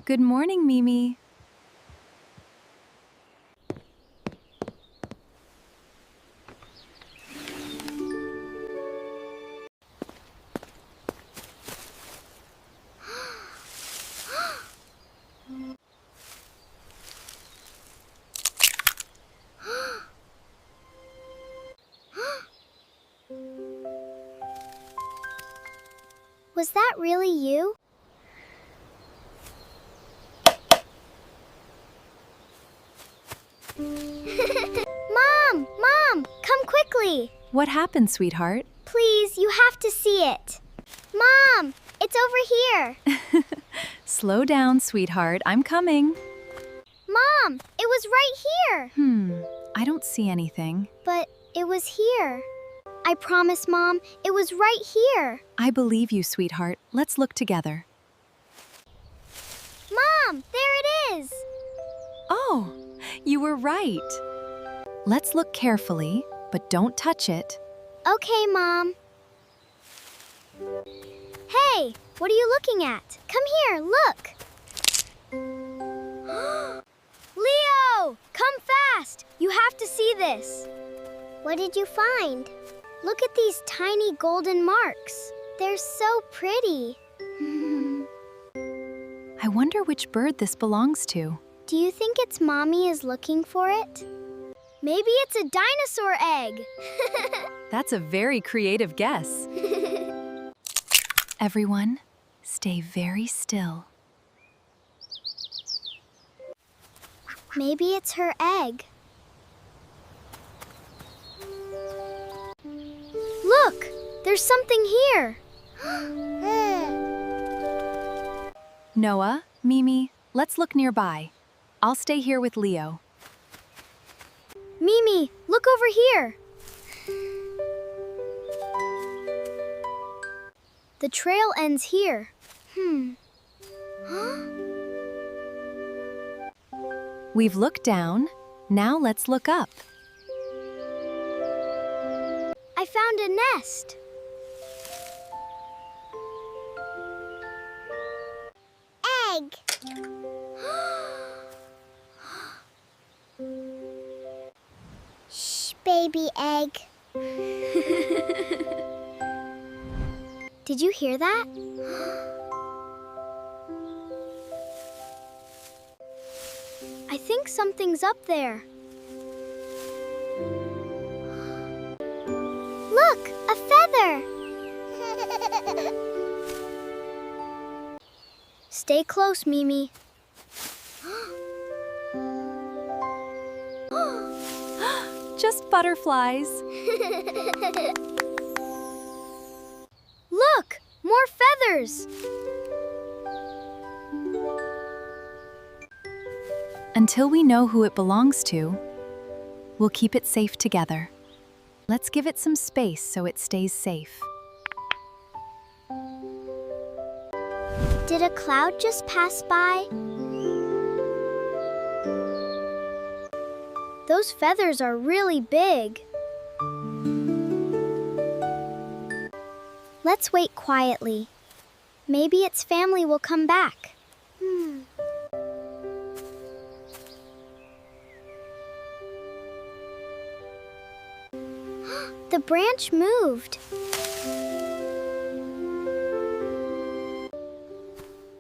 Good morning, Mimi. Was that really you? Mom, come quickly. What happened, sweetheart? Please, you have to see it. Mom, it's over here. Slow down, sweetheart. I'm coming. Mom, it was right here. I don't see anything. But it was here. I promise, Mom, it was right here. I believe you, sweetheart. Let's look together. Mom, there it is. Oh, you were right. Let's look carefully, but don't touch it. Okay, Mom. Hey, what are you looking at? Come here, look. Leo, come fast. You have to see this. What did you find? Look at these tiny golden marks. They're so pretty. I wonder which bird this belongs to. Do you think its mommy is looking for it? Maybe it's a dinosaur egg. That's a very creative guess. Everyone, stay very still. Maybe it's her egg. Look, there's something here. Noah, Mimi, let's look nearby. I'll stay here with Leo. Mimi, look over here. The trail ends here. We've looked down. Now let's look up. I found a nest. Egg. Shh, baby egg. Did you hear that? I think something's up there. Look, a feather! Stay close, Mimi. Just butterflies. Look, more feathers! Until we know who it belongs to, we'll keep it safe together. Let's give it some space so it stays safe. Did a cloud just pass by? Those feathers are really big. Let's wait quietly. Maybe its family will come back. The branch moved.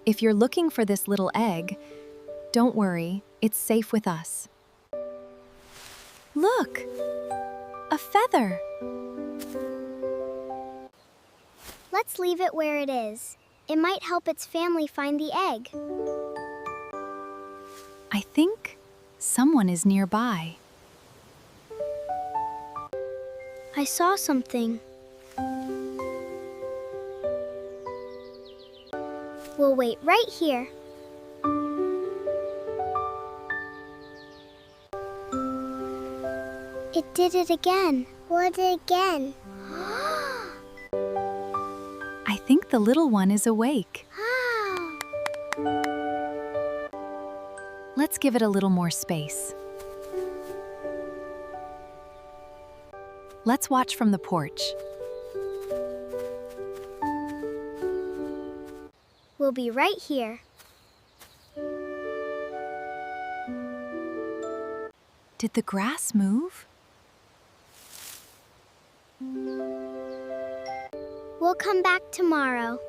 If you're looking for this little egg, don't worry, it's safe with us. Look, a feather. Let's leave it where it is. It might help its family find the egg. I think someone is nearby. I saw something. We'll wait right here. It did it again. What again? I think the little one is awake. Let's give it a little more space. Let's watch from the porch. We'll be right here. Did the grass move? We'll come back tomorrow.